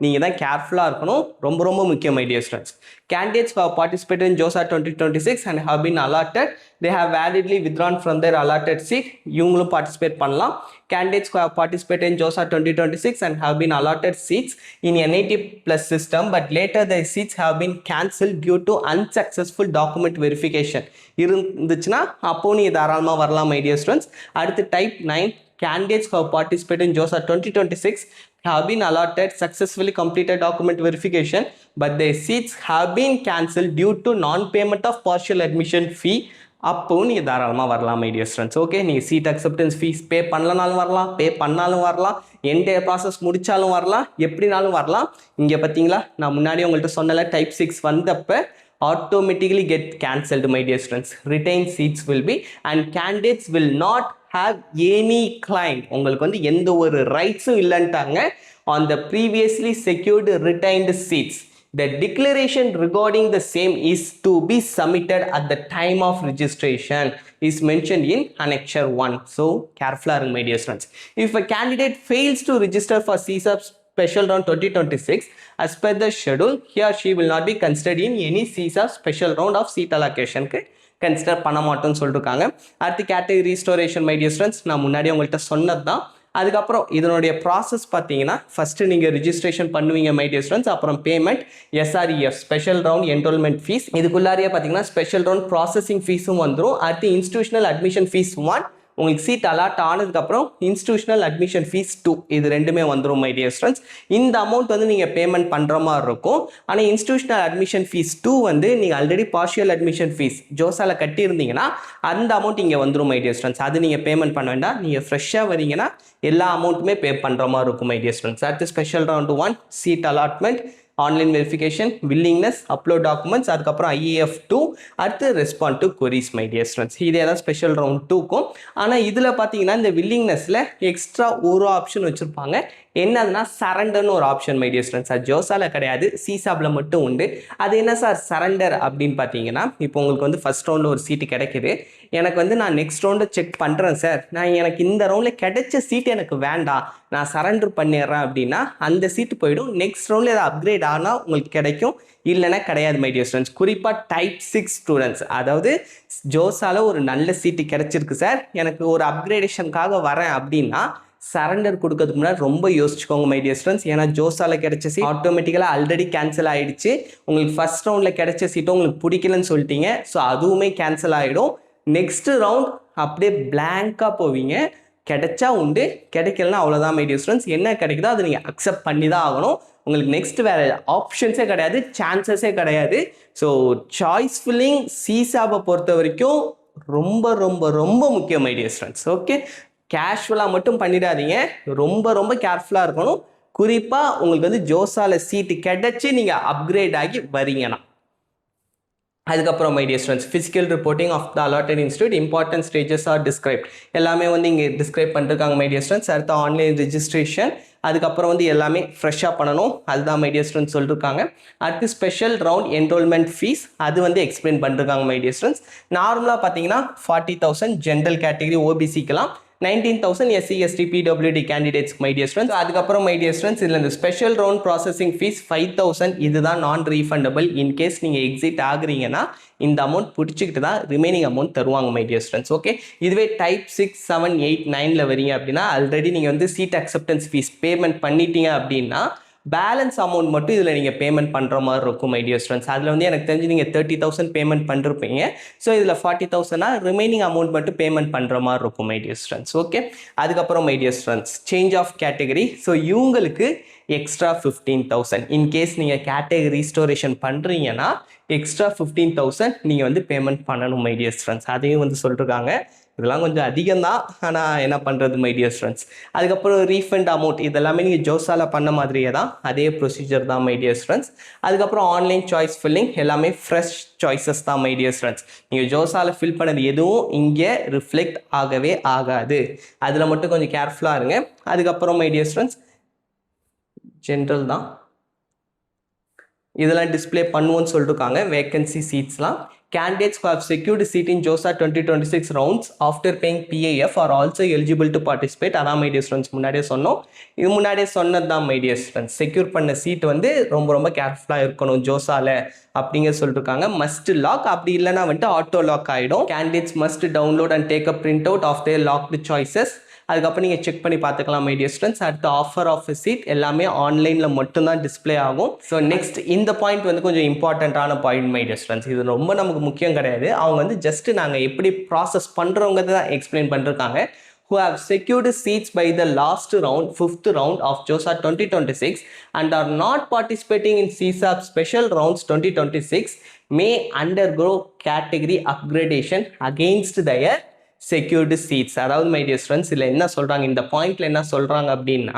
நீங்கள் தான் கேர்ஃபுல்லாக இருக்கணும், ரொம்ப ரொம்ப முக்கியம் my dear students. Candidates who have participated in JOSA 2026 and have been allotted, they have validly withdrawn from their allotted seat, இவங்களும் பார்ட்டிசிபேட் பண்ணலாம். Candidates who have participated in JOSA 2026 and have been allotted seats in NIT Plus system but later their seats have been cancelled due to unsuccessful document verification இருந்துச்சுன்னா அப்போ நீங்கள் தாராளமாக வரலாம் மை டியர் ஸ்டூடெண்ட்ஸ். அடுத்து type 9, candidates who have participated in JOSA 2026 have been allotted successfully completed document verification but their seats have been cancelled due to non-payment of partial admission fee, அப்போவும் நீங்கள் தாராளமாக வரலாம் மை டியர் ஸ்டூடெண்ட்ஸ். ஓகே, நீங்கள் சீட் அக்செப்டன்ஸ் ஃபீஸ் பே பண்ணலனாலும் வரலாம், பே பண்ணாலும் வரலாம், என்டையர் ப்ராசஸ் முடித்தாலும் வரலாம், எப்படினாலும் வரலாம். இங்கே பார்த்தீங்களா, நான் முன்னாடி உங்கள்கிட்ட சொன்னல டைப் 6 வந்தப்போ automatically get cancelled my dear students. Retained seats will be and candidates will not have any claim. உங்களுக்கு வந்து எந்த ஒரு ரைட்ஸும் இல்லைன்ட்டாங்க on the previously secured retained seats. The declaration regarding the same is to be submitted at the time of registration is mentioned in Annexure 1. So, careful, my dear students. If a candidate fails to register for CSAP Special Round 2026 as per the schedule, he or she will not be considered in any CSAP Special Round of seat allocation. Consider பண்ண மாட்டோம்னு சொல்லிருக்காங்க. அடுத்து category restoration my dear students, நான் முன்னாடி உங்கள்கிட்ட சொன்னது தான். அதுக்கப்புறம் இதனுடைய ப்ராசஸ் பார்த்தீங்கன்னா ஃபஸ்ட்டு நீங்கள் ரிஜிஸ்ட்ரேஷன் பண்ணுவீங்க மை டியர் ஸ்டூடெண்ட்ஸ், அப்புறம் payment SREF special round enrolment fees, இதுக்குள்ளாரியே பார்த்தீங்கன்னா ஸ்பெஷல் ரவுண்ட் ப்ராசஸிங் ஃபீஸும் வந்துடும். அடுத்து இன்ஸ்டியூஷனல் அட்மிஷன் ஃபீஸ் 1, உங்களுக்கு சீட் அலாட் ஆனதுக்கப்புறம் இன்ஸ்டியூஷனல் அட்மிஷன் ஃபீஸ் 2, இது ரெண்டுமே வந்துடும் மை டியர் ஸ்டூடெண்ட்ஸ். இந்த அமௌண்ட் வந்து நீங்கள் பேமெண்ட் பண்ணுற மாதிரி இருக்கும். ஆனால் இன்ஸ்டியூஷனல் அட்மிஷன் ஃபீஸ் 2 வந்து நீங்கள் ஆல்ரெடி பார்ஷியல் அட்மிஷன் ஃபீஸ் ஜோசால கட்டியிருந்தீங்கன்னா அந்த அமௌண்ட் இங்கே வந்துடும் மை டியர் ஸ்டூடெண்ட்ஸ். அது நீங்கள் பேமெண்ட் பண்ண வேண்டாம். நீங்கள் ஃப்ரெஷ்ஷாக வரீங்கன்னா எல்லா அமௌண்ட்டுமே பே பண்ணுற மாதிரி இருக்கும் மை டியர் ஸ்டூடெண்ட்ஸ். அடுத்து special round 1 seat allotment, online verification, willingness, upload documents, அதுக்கப்புறம் IAF 2, அடுத்து respond to queries my dear students. இதே தான் ஸ்பெஷல் ரவுண்ட் 2க்கும். ஆனால் இதில் பார்த்தீங்கன்னா இந்த வில்லிங்னஸில் எக்ஸ்ட்ரா ஒரு ஆப்ஷன் வச்சுருப்பாங்க. என்னதுன்னா சரண்டர்னு ஒரு ஆப்ஷன் மை டியர் ஸ்டூடெண்ட்ஸ். அது ஜோசால கிடையாது, சிசாப்ல மட்டும் உண்டு. அது என்ன சார் சரண்டர் அப்படின்னு பார்த்தீங்கன்னா, இப்போ உங்களுக்கு வந்து ஃபர்ஸ்ட் ரவுண்டில் ஒரு சீட்டு கிடைக்குது, எனக்கு வந்து நான் நெக்ஸ்ட் ரவுண்டில் செக் பண்ணுறேன் சார், எனக்கு இந்த ரவுண்டில் கிடைச்ச சீட்டு எனக்கு வேண்டாம், நான் சரண்டர் பண்ணிடுறேன் அப்படின்னா அந்த சீட்டு போயிடும். நெக்ஸ்ட் ரவுண்டில் ஏதாவது அப்கிரேட் ஆனால் உங்களுக்கு கிடைக்கும், இல்லைன்னா கிடையாது மை டியர் ஸ்டூடெண்ட்ஸ். குறிப்பாக டைப் 6 ஸ்டூடெண்ட்ஸ், அதாவது ஜோசால ஒரு நல்ல சீட்டு கிடைச்சிருக்கு சார், எனக்கு ஒரு அப்கிரேடேஷனுக்காக வரேன் அப்படின்னா சரண்டர் கொடுக்கறதுக்கு முன்னாடி ரொம்ப யோசிச்சுக்கோங்க மை டியர் ஸ்டூடெண்ட்ஸ். ஏன்னா ஜோசால கிடைச்ச சீட் ஆட்டோமேட்டிக்கலாக ஆல்ரெடி கேன்சல் ஆகிடுச்சு. உங்களுக்கு ஃபர்ஸ்ட் ரவுண்டில் கிடைச்ச சீட்டும் உங்களுக்கு பிடிக்கலன்னு சொல்லிட்டீங்க, ஸோ அதுவுமே கேன்சல் ஆகிடும். நெக்ஸ்ட் ரவுண்ட் அப்படியே பிளாங்காக போவீங்க. கிடைச்சா உண்டு, கிடைக்கலன்னா அவ்வளோதான் மை டியர் ஸ்டூடெண்ட்ஸ். என்ன கிடைக்குதோ அதை நீங்கள் அக்செப்ட் பண்ணி தான் ஆகணும். உங்களுக்கு நெக்ஸ்ட் வேறு ஆப்ஷன்ஸே கிடையாது, சான்சஸே கிடையாது. ஸோ சாய்ஸ் ஃபில்லிங் சிசாபை பொறுத்த வரைக்கும் ரொம்ப ரொம்ப ரொம்ப முக்கியம் மை டியர் ஸ்டூடெண்ட்ஸ். ஓகே, கேஷுவலாக மட்டும் பண்ணிடாதீங்க, ரொம்ப ரொம்ப கேர்ஃபுல்லாக இருக்கணும். குறிப்பாக உங்களுக்கு வந்து ஜோசால சீட்டு கிடைச்சி நீங்கள் அப்கிரேட் ஆகி வரீங்கன்னா. அதுக்கப்புறம் my dear students, physical reporting of the allotted institute, important stages are describe, எல்லாமே வந்து இங்கே டிஸ்கிரைப் பண்ணிருக்காங்க மை டியர் ஸ்டூடெண்ட்ஸ். அடுத்த ஆன்லைன் ரிஜிஸ்ட்ரேஷன், அதுக்கப்புறம் வந்து எல்லாமே ஃப்ரெஷ்ஷாக பண்ணணும், அதுதான் மை டியர் ஸ்டூடெண்ட்ஸ் சொல்லியிருக்காங்க. அடுத்து ஸ்பெஷல் ரவுண்ட் என்ரோல்மெண்ட் ஃபீஸ், அது வந்து எக்ஸ்பிளைன் பண்ணிருக்காங்க மை டியர் ஸ்டூடெண்ட்ஸ். நார்மலாக பார்த்தீங்கன்னா 40,000 ஜென்ரல் கேட்டகரி ஓபிசிக்கெலாம், 19,000 SC ST PWD candidates my dear students. அதுக்கப்புறம் மை டியர் ஸ்டூடெண்ட்ஸ் இதில் இந்த ஸ்பெஷல் ரவுண்ட் ப்ராசஸிங் ஃபீஸ் 5,000, இதுதான் நான் ரீஃபண்டபிள். இன்கேஸ் நீங்கள் எக்ஸிட் ஆகுறீங்கன்னா இந்த அமௌண்ட் பிடிச்சிக்கிட்டு தான் ரிமைனிங் அமௌண்ட் தருவாங்க மை டியர் ஸ்டூடெண்ட்ஸ். ஓகே, இதுவே டைப் 6, 7, 8, 9ல் வரீங்க அப்படின்னா ஆல்ரெடி நீங்கள் வந்து சீட் அக்செப்டன்ஸ் ஃபீஸ் பேமெண்ட் பண்ணிட்டீங்க அப்படின்னா பேலன்ஸ் அமௌண்ட் மட்டும் இதில் நீங்கள் பேமெண்ட் பண்ணுற மாதிரி இருக்கும் மை டியர் ஸ்டூடெண்ட்ஸ். அதில் வந்து எனக்கு தெரிஞ்சு நீங்கள் 30,000 பேமெண்ட் பண்ணிருப்பீங்க, ஸோ இதில் 40,000 ரிமைனிங் அமௌண்ட் மட்டும் பேமெண்ட் பண்ணுற மாதிரி இருக்கும் மை டியர் ஸ்டூடெண்ட்ஸ். ஓகே, அதுக்கப்புறம் my dear students change of category, so இவங்களுக்கு எக்ஸ்ட்ரா 15,000. இன்கேஸ் நீங்கள் கேட்டகரி ரீஸ்டோரேஷன் பண்ணுறீங்கன்னா எக்ஸ்ட்ரா 15,000 நீங்கள் வந்து பேமெண்ட் பண்ணணும் மை டியர் ஸ்டூடெண்ட்ஸ். அதையும் வந்து சொல்லிருக்காங்க. இதெல்லாம் கொஞ்சம் அதிகம் தான், ஆனால் என்ன பண்ணுறது மை டியர் ஸ்டூடெண்ட்ஸ். அதுக்கப்புறம் ரீஃபண்ட் அமௌண்ட், இதெல்லாமே நீங்கள் ஜோசால பண்ண மாதிரியே தான், அதே ப்ரொசீஜர் தான் மை டியர் ஸ்டூடெண்ட்ஸ். அதுக்கப்புறம் ஆன்லைன் சாய்ஸ் ஃபில்லிங், எல்லாமே ஃப்ரெஷ் சாய்ஸஸ் தான் மை டியர் ஸ்டூடெண்ட்ஸ். நீங்கள் ஜோசால ஃபில் பண்ணது எதுவும் இங்கே ரிஃப்ளெக்ட் ஆகவே ஆகாது, அதில் மட்டும் கொஞ்சம் கேர்ஃபுல்லாக இருங்க. அதுக்கப்புறம் மை டியர் ஸ்டூடெண்ட்ஸ் ஜென்ரல் தான், இதெல்லாம் டிஸ்பிளே பண்ணுவோன்னு சொல்லிருக்காங்க. வேகன்சி சீட்ஸ்லாம் candidates who have secured a seat in JOSA 2026 rounds after paying PAF are also eligible to participate. அதான் மை டியர் ஸ்டூடெண்ட்ஸ் முன்னாடியே சொன்னோம், இது முன்னாடியே சொன்னது தான் மை டியர் ஸ்டூடெண்ட்ஸ். செக்யூர் பண்ண சீட் வந்து ரொம்ப ரொம்ப கேர்ஃபுல்லாக இருக்கணும் ஜோசால அப்படிங்க சொல்லிருக்காங்க. மஸ்ட் லாக், அப்படி இல்லைன்னா வந்துட்டு ஆட்டோ லாக் ஆகிடும். Candidates must download and take a print out of their locked choices, அதுக்கப்புறம் நீங்கள் செக் பண்ணி பார்த்துக்கலாம் மை டியர் ஸ்டூடெண்ட்ஸ். அடுத்து ஆஃபர் ஆஃப் சீட் எல்லாமே ஆன்லைனில் மட்டும்தான் டிஸ்பிளே ஆகும். ஸோ நெக்ஸ்ட் இந்த பாயிண்ட் வந்து கொஞ்சம் இம்பார்ட்டண்ட்டான பாயிண்ட் மை டியர் ஸ்டூடெண்ட்ஸ். இது ரொம்ப நமக்கு முக்கியம் கிடையாது, அவங்க வந்து ஜஸ்ட் நாங்கள் எப்படி ப்ராசஸ் பண்ணுறவங்க தான் எக்ஸ்பிளைன் பண்ணிருக்காங்க. who have secured seats by the last round, 5th round of JOSA 2026 and are not participating in CSAP special rounds 2026 may undergo category upgradation against their secured seats. அதாவது மை டியர் ஸ்டூடெண்ட்ஸ் இதில் என்ன சொல்கிறாங்க, இந்த பாயிண்டில் என்ன சொல்கிறாங்க அப்படின்னா,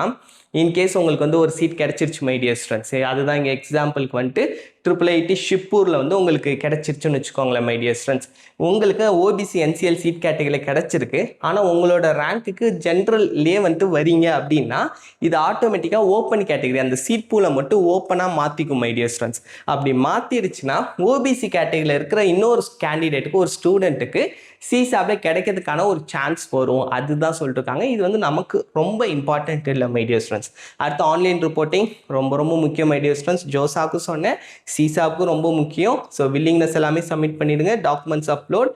இன்கேஸ் உங்களுக்கு வந்து ஒரு சீட் கிடச்சிருச்சு மை டியர் ஸ்டூடெண்ட்ஸ், அதுதான் இங்கே எக்ஸாம்பிளுக்கு வந்துட்டு IIIT ஷிப்பூரில் வந்து உங்களுக்கு கிடைச்சிருச்சுன்னு வச்சுக்கோங்களேன் மை டியர் ஸ்டூடெண்ட்ஸ். உங்களுக்கு ஓபிசி NCL சீட் கேட்டகரியில் கிடைச்சிருக்கு, ஆனால் உங்களோட ரேங்க்குக்கு ஜென்ரல்லே வந்துட்டு வரீங்க அப்படின்னா இது ஆட்டோமேட்டிக்காக ஓப்பன் கேட்டகரி அந்த சீட் பூலை மட்டும் ஓப்பனாக மாற்றிக்கும் மை டியர் ஸ்டூடெண்ட்ஸ். அப்படி மாற்றிடுச்சுன்னா ஓபிசி கேட்டகரியில் இருக்கிற இன்னொரு கேண்டிடேட்டுக்கு ஒரு ஸ்டூடெண்ட்டுக்கு சிசாப்ல கிடைக்கிறதுக்கான ஒரு சான்ஸ் வரும். அதுதான் சொல்லிட்டு இருக்காங்க. இது வந்து நமக்கு ரொம்ப இம்பார்ட்டன்ட் இல்லை மை டியர் ஸ்டூடெண்ட்ஸ். அடுத்து ஆன்லைன் ரிப்போர்ட்டிங் ரொம்ப ரொம்ப முக்கியம் மை டியர் ஸ்டூடெண்ட்ஸ். ஜோசாவுக்கும் சொன்னேன், சிசாவுக்கும் ரொம்ப முக்கியம். ஸோ வில்லிங்னஸ் எல்லாமே சப்மிட் பண்ணிடுங்க. டாக்குமெண்ட்ஸ் அப்லோட்,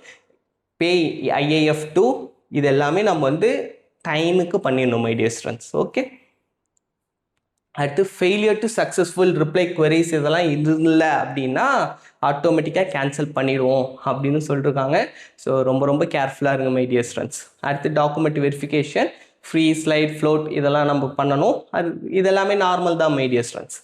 பே IAF2 இது எல்லாமே நம்ம வந்து டைமுக்கு பண்ணிடணும் மை டியர் ஸ்டூடெண்ட்ஸ். ஓகே. அடுத்து failure to successful reply queries இதெல்லாம் இல்லை அப்படின்னா ஆட்டோமேட்டிக்காக கேன்சல் பண்ணிடுவோம் அப்படின்னு சொல்லிட்டுருக்காங்க. ஸோ ரொம்ப ரொம்ப கேர்ஃபுல்லாக இருங்க மை டியர் ஸ்டூடெண்ட்ஸ். அடுத்து document verification, freeze slide, float இதெல்லாம் நம்ம பண்ணணும். அது இதெல்லாமே நார்மல் தான் மை டியர் ஸ்டூடெண்ட்ஸ்.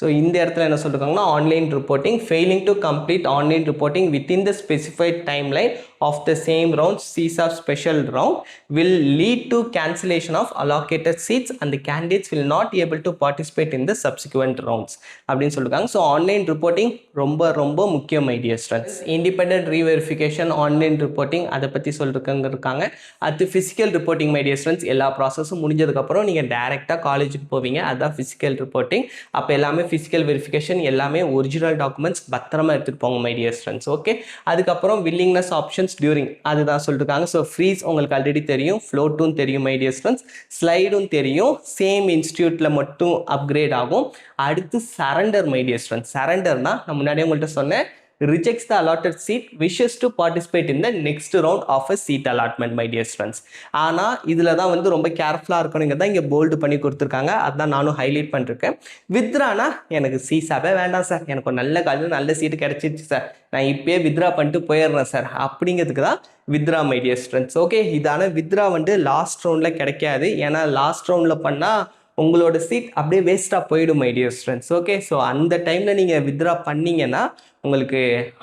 ஸோ இந்த இடத்துல என்ன சொல்லியிருக்காங்கன்னா online reporting failing to complete online reporting within the specified time line of the same round CSAP special round will lead to cancellation of allocated seats and the candidates will not be able to participate in the subsequent rounds அப்படின்னு சொல்லிருக்காங்க. ஸோ ஆன்லைன் ரிப்போர்ட்டிங் ரொம்ப ரொம்ப முக்கியம் my dear students. Independent reverification online reporting அதை பற்றி சொல்லிருக்காங்க. அது physical reporting my dear students. எல்லா ப்ராசஸும் முடிஞ்சதுக்கப்புறம் நீங்கள் டேரெக்டாக காலேஜுக்கு போவீங்க, அதுதான் ஃபிசிக்கல் ரிப்போர்ட்டிங். அப்போ எல்லாமே ஃபிசிக்கல் வெரிஃபிகேஷன் எல்லாமே ஒரிஜினல் டாக்குமெண்ட்ஸ் பத்திரமா எடுத்துகிட்டு போங்க மை டியர் ஸ்டூடெண்ட்ஸ். ஓகே. அதுக்கப்புறம் வில்லிங்னஸ் ஆப்ஷன்ஸ் டியூரிங் அதுதான் சொல்லிருக்காங்க. ஸோ ஃப்ரீஸ் உங்களுக்கு ஆல்ரெடி தெரியும், ஃப்ளோட்டும் தெரியும் மை டியர் ஸ்டூடெண்ட்ஸ், ஸ்லைடும் தெரியும், சேம் இன்ஸ்டியூட்ல மட்டும் அப்கிரேட் ஆகும். அடுத்து சரண்டர் மை டியர் ஸ்டூடெண்ட்ஸ். சரண்டர்னா நான் முன்னாடியே உங்கள்கிட்ட சொன்னேன், rejects the allotted seat, wishes to participate in the next round of a seat allotment my dear students. ஆனால் இதில் தான் வந்து ரொம்ப கேர்ஃபுல்லாக இருக்கணுங்க தான் இங்கே போல்டு பண்ணி கொடுத்துருக்காங்க. அதுதான் நானும் ஹைலைட் பண்ணிருக்கேன். வித்ரானா எனக்கு சிசாவே வேண்டாம் சார், எனக்கு ஒரு நல்ல காலேஜ் நல்ல சீட்டு கிடைச்சிருச்சு சார், நான் இப்பயே வித்ரா பண்ணிட்டு போயிடுறேன் சார் அப்படிங்கிறதுக்கு தான் withdraw my dear students. Okay. இதான வித்ரா வந்து லாஸ்ட் ரவுண்டில் கிடைக்காது. ஏன்னா லாஸ்ட் ரவுண்டில் பண்ணால் உங்களோட சீட் அப்படியே வேஸ்ட்டாக போயிடும் my dear students. Okay. So அந்த டைமில் நீங்கள் வித்ரா பண்ணிங்கன்னா உங்களுக்கு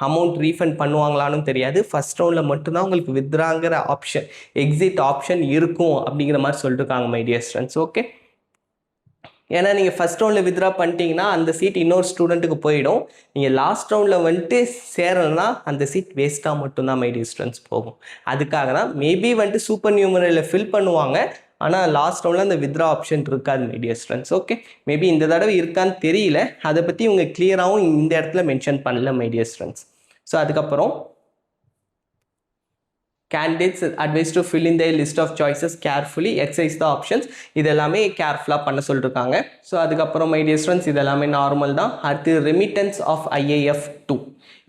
அமௌண்ட் ரீஃபண்ட் பண்ணுவாங்களான்னு தெரியாது. ஃபர்ஸ்ட் ரவுண்டில் மட்டும்தான் உங்களுக்கு வித்ராங்கிற ஆப்ஷன், எக்ஸிட் ஆப்ஷன் இருக்கும் அப்படிங்கிற மாதிரி சொல்லிட்டுருக்காங்க மை டியர் ஸ்டூடெண்ட்ஸ். ஓகே. ஏன்னா நீங்கள் ஃபஸ்ட் ரவுண்டில் வித்ரா பண்ணிட்டீங்கன்னா அந்த சீட் இன்னொரு ஸ்டூடெண்ட்டுக்கு போயிடும். நீங்கள் லாஸ்ட் ரவுண்டில் வந்துட்டு சேரலைன்னா அந்த சீட் வேஸ்ட்டாக மட்டும்தான் மை டியர் ஸ்டூடெண்ட்ஸ் போகும். அதுக்காக தான் மேபி வந்துட்டு சூப்பர் நியூமரியில் ஃபில் பண்ணுவாங்க, ஆனால் லாஸ்ட் ரவுண்டில் அந்த வித்ரா ஆப்ஷன் இருக்காது my dear students. Okay. Maybe இந்த தடவை இருக்கான்னு தெரியல, அதை பற்றி இவங்க கிளியராகவும் இந்த இடத்துல மென்ஷன் பண்ணல மை டியர் ஸ்டூடெண்ட்ஸ். ஸோ அதுக்கப்புறம் candidates advised to fill in their list of choices carefully, exercise the options. இது எல்லாமே கேர்ஃபுல்லாக பண்ண சொல்லியிருக்காங்க. ஸோ அதுக்கப்புறம் மை டியர் ஸ்டூடெண்ட்ஸ் இது எல்லாமே நார்மல் தான். அடுத்து ரெமிட்டன்ஸ் ஆஃப் IAF2.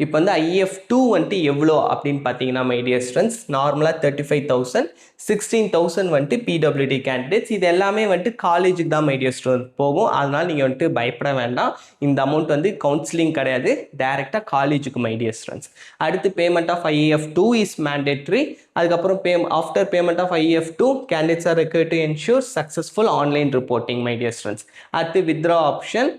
இப்போ வந்து IAF2 வந்துட்டு எவ்வளோ அப்படின்னு பார்த்தீங்கன்னா மை டியர் ஸ்டூடெண்ட்ஸ் நார்மலாக 35,000, 16,000 வந்துட்டு PWD கேண்டிடேட்ஸ். இது எல்லாமே வந்துட்டு காலேஜுக்கு தான் மை டியர் ஸ்டூடெண்ட் போகும். அதனால் நீங்கள் வந்துட்டு பயப்பட வேண்டாம். இந்த அமௌண்ட் வந்து கவுன்சிலிங் கிடையாது, டைரெக்டாக காலேஜுக்கு மை டியர் ஸ்டூடெண்ட்ஸ். அடுத்து payment of IAF2 is mandatory. அதுக்கப்புறம் after payment of IAF2 candidates are required to ensure successful online reporting my dear students. அடுத்து withdraw ஆப்ஷன்.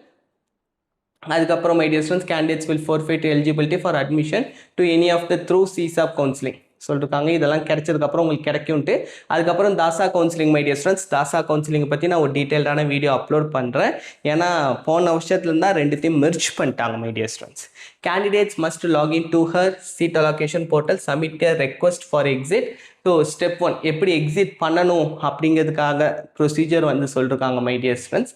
அதுக்கப்புறம் my dear students candidates will forfeit eligibility for admission to any of the through CSAP counseling சொல்லிருக்காங்க. இதெல்லாம் கிடைச்சதுக்கப்புறம் உங்களுக்கு கிடைக்கும்ட்டு. அதுக்கப்புறம் DASA counselling my dear students. DASA counselling பற்றி நான் ஒரு டீட்டெயில்டான வீடியோ அப்லோட் பண்ணுறேன். ஏன்னா போன வருஷத்துலேருந்து தான் ரெண்டுத்தையும் மெர்ஜ் பண்ணிட்டாங்க my dear students. Candidates must login to her seat allocation portal, submit a request for exit. So step 1 எப்படி எக்ஸிட் பண்ணணும் அப்படிங்கிறதுக்காக ப்ரொசீஜர் வந்து சொல்லிருக்காங்க my dear students.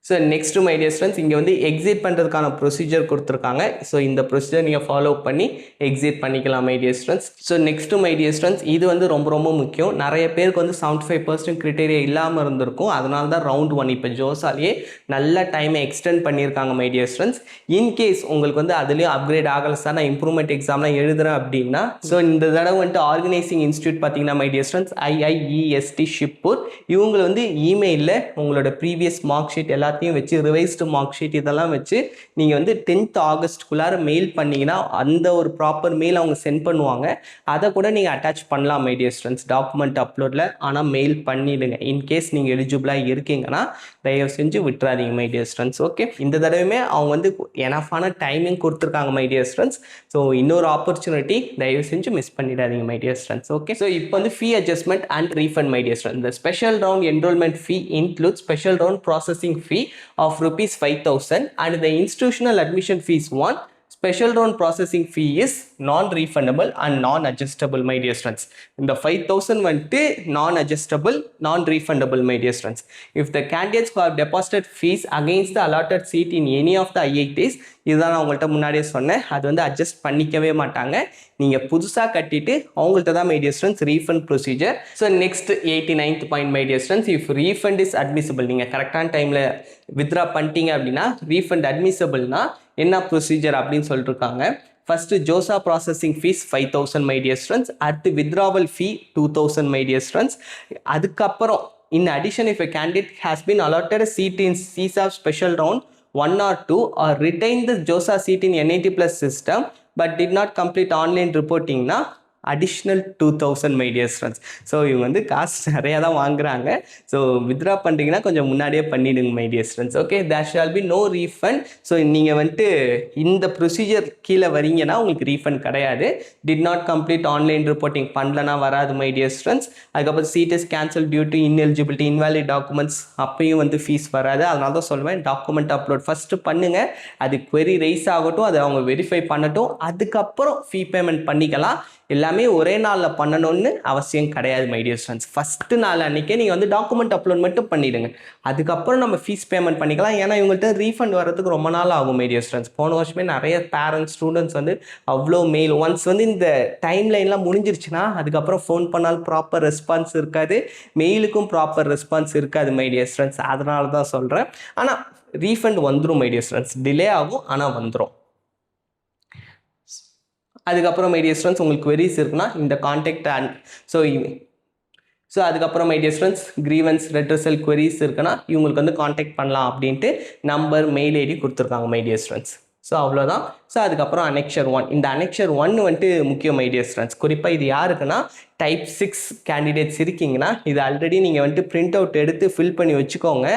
So next my dear students இங்கே வந்து எக்ஸிட் பண்ணுறதுக்கான ப்ரொசீஜர் கொடுத்துருக்காங்க. ஸோ இந்த ப்ரொசீஜர் நீங்கள் ஃபாலோ பண்ணி எக்ஸிட் பண்ணிக்கலாம் my dear students. So next my dear students இது வந்து ரொம்ப ரொம்ப முக்கியம். நிறைய பேருக்கு வந்து 75% கிரிட்டேரியா இல்லாமல் இருந்திருக்கும். அதனால தான் ரவுண்ட் 1 இப்போ ஜோசாலேயே நல்ல டைமை எக்ஸ்டெண்ட் பண்ணியிருக்காங்க மை டியர் ஸ்டூடெண்ட்ஸ். இன்கேஸ் உங்களுக்கு வந்து அதுலேயும் அப்கிரேட் ஆகலை சார், நான் இம்ப்ரூவ்மெண்ட் எக்ஸாம்லாம் எழுதுறேன் அப்படின்னா, ஸோ இந்த தடவை வந்துட்டு ஆர்கனைசிங் இன்ஸ்டியூட் பார்த்தீங்கன்னா மை டியர் ஸ்டூடெண்ட்ஸ் IIEST ஷிப்பூர், இவங்களை வந்து இமெயிலில் உங்களோட ப்ரீவியஸ் மார்க் ஷீட் எல்லாத்தையும் எல்லாத்தையும் வச்சு ரிவைஸ்டு மார்க் ஷீட் இதெல்லாம் வச்சு நீங்கள் வந்து 10th ஆகஸ்ட்குள்ளார மெயில் பண்ணிங்கன்னா அந்த ஒரு ப்ராப்பர் மெயில் அவங்க சென்ட் பண்ணுவாங்க. அதை கூட நீங்கள் அட்டாச் பண்ணலாம் மை டியர் ஸ்டூடெண்ட்ஸ் டாக்குமெண்ட் அப்லோடில். ஆனால் மெயில் பண்ணிவிடுங்க. இன்கேஸ் நீங்கள் எலிஜிபிளாக இருக்கீங்கன்னா தயவு செஞ்சு விட்டுறாதீங்க மை டியர் ஸ்டூடெண்ட்ஸ். ஓகே, இந்த தடவையுமே அவங்க வந்து எனஃபான டைமிங் கொடுத்துருக்காங்க மை டியர் ஸ்டூடெண்ட்ஸ். ஸோ இன்னொரு ஆப்பர்ச்சுனிட்டி தயவு செஞ்சு மிஸ் பண்ணிடாதீங்க my dear students. Okay, so இப்போ வந்து fee adjustment and refund my dear students. இந்த special round enrolment fee include special round processing fee of ₹5,000 and the institutional admission fees 1. Special round processing fee is non-refundable and non-adjustable my dear students. இந்த 5,000 வந்துட்டு non-adjustable, non-refundable my dear students. If the candidates who have deposited fees against the allotted seat in any of the IITs, இதுதான் நான் உங்கள்கிட்ட முன்னாடியே சொன்னேன், அது வந்து அட்ஜஸ்ட் பண்ணிக்கவே மாட்டாங்க. நீங்கள் புதுசாக கட்டிட்டு அவங்கள்ட்ட தான் my dear students refund procedure. So next 89th point my dear students, if refund is admissible, நீங்கள் கரெக்டான டைமில் வித்ரா பண்ணிட்டீங்க அப்படின்னா ரீஃபண்ட் அட்மிசபிள்னா என்ன ப்ரொசீஜர் அப்படின்னு சொல்லிட்டுருக்காங்க. First JoSAA processing fees 5,000 my dear students. அடுத்து withdrawal fee 2,000 my dear students. அதுக்கப்புறம் in addition if a candidate has been allotted a seat in CSAP special round 1 or 2 or retained the JOSA seat in NIT plus system but did not complete online reporting na additional 2,000 my dear friends. So இவங்க வந்து காசு நிறையா தான் வாங்குறாங்க. ஸோ வித்ரா பண்ணுறீங்கன்னா கொஞ்சம் முன்னாடியே பண்ணிவிடுங்க my dear friends. Okay, there shall be no refund. So நீங்கள் வந்துட்டு இந்த ப்ரொசீஜர் கீழே வரீங்கன்னா உங்களுக்கு ரீஃபண்ட் கிடையாது. Did not complete online reporting பண்ணலன்னா வராது மை டியர் ஃப்ரெண்ட்ஸ். அதுக்கப்புறம் seat cancel due to ineligibility invalid documents அப்பயும் வந்து ஃபீஸ் வராது. அதனால தான் சொல்லுவேன் டாக்குமெண்ட் அப்லோட் ஃபஸ்ட்டு பண்ணுங்கள். அது query ரைஸ் ஆகட்டும், அதை அவங்க வெரிஃபை பண்ணட்டும், அதுக்கப்புறம் ஃபீ பேமெண்ட் பண்ணிக்கலாம். எல்லாமே ஒரே நாளில் பண்ணணும்னு அவசியம் கிடையாது மை டியர் ஸ்டூடெண்ட்ஸ். ஃபஸ்ட்டு நாள் அன்றைக்கே நீங்கள் வந்து டாக்குமெண்ட் அப்லோட் மட்டும் பண்ணிவிடுங்க. அதுக்கப்புறம் நம்ம ஃபீஸ் பேமெண்ட் பண்ணிக்கலாம். ஏன்னா இவங்கள்ட்ட ரீஃபண்ட் வரதுக்கு ரொம்ப நாள் ஆகும் மை டியர் ஸ்டூடெண்ட்ஸ். போன வருஷமே நிறைய பேரண்ட்ஸ் ஸ்டூடெண்ட்ஸ் வந்து அவ்வளோ மெயில் ஒன்ஸ் வந்து இந்த டைம் லைன்லாம் முடிஞ்சிருச்சுன்னா அதுக்கப்புறம் ஃபோன் பண்ணாலும் ப்ராப்பர் ரெஸ்பான்ஸ் இருக்காது, மெயிலுக்கும் ப்ராப்பர் ரெஸ்பான்ஸ் இருக்காது மை டியர் ஸ்டூடெண்ட்ஸ். அதனால தான் சொல்கிறேன். ஆனால் ரீஃபண்ட் வந்துடும் மை டியர் ஸ்டூடெண்ட்ஸ். டிலே ஆகும் ஆனால் வந்துடும். அதுக்கப்புறம் மை டியர் ஸ்டூடெண்ட்ஸ் உங்களுக்கு queries இருக்குன்னா இந்த கான்டாக்ட் ஸோ அதுக்கப்புறம் my dear students grievance redressal queries இருக்குன்னா இவங்களுக்கு வந்து கான்டாக்ட் பண்ணலாம் அப்படின்ட்டு நம்பர் மெயில் ஐடி கொடுத்துருக்காங்க மை டியர் ஸ்டூடெண்ட்ஸ். ஸோ அவ்வளோதான். ஸோ அதுக்கப்புறம் அனெக்ஷர் 1. இந்த அனெக்ஷர் 1 வந்துட்டு முக்கியம் மை டியர் ஸ்டூடெண்ட்ஸ். குறிப்பாக இது யாருக்குன்னா டைப் 6 கேண்டிடேட்ஸ் இருக்கீங்கன்னா இது ஆல்ரெடி நீங்கள் வந்துட்டு பிரிண்ட் அவுட் எடுத்து ஃபில் பண்ணி வச்சுக்கோங்க.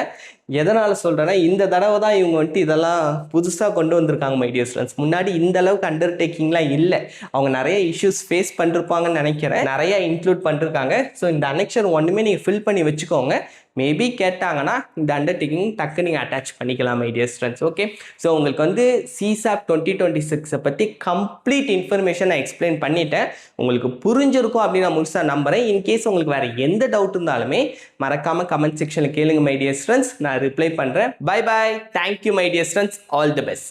எதனால் சொல்கிறேன்னா இந்த தடவை தான் இவங்க வந்துட்டு இதெல்லாம் புதுசாக கொண்டு வந்திருக்காங்க மை டியர் ஸ்டூடெண்ட்ஸ். முன்னாடி இந்த அளவுக்கு அண்டர்டேக்கிங்லாம் இல்லை. அவங்க நிறைய இஷ்யூஸ் ஃபேஸ் பண்ணிருப்பாங்கன்னு நினைக்கிறேன், நிறைய இன்க்ளூட் பண்ணிருக்காங்க. ஸோ இந்த அனெக்ஷர் 1 நீங்கள் ஃபில் பண்ணி வச்சுக்கோங்க. மேபி கேட்டாங்கன்னா இந்த அண்டர்டேக்கிங் டக்கு நீங்கள் அட்டாச் பண்ணிக்கலாம் my dear students. Okay, so உங்களுக்கு வந்து CSAP 2026 பற்றி கம்ப்ளீட் இன்ஃபர்மேஷன் நான் எக்ஸ்பிளைன் பண்ணிட்டேன். உங்களுக்கு புரிஞ்சிருக்கும் அப்படின்னு நான் முழுசாக நம்புகிறேன். இன்கேஸ் உங்களுக்கு வேறு எந்த டவுட் இருந்தாலுமே மறக்காமல் கமெண்ட் செக்ஷனில் கேளுங்க மை டியர் ஸ்டூடெண்ட்ஸ். நான் ரிப்ளை பண்ணுறேன். Bye bye, thank you my dear students, all the best.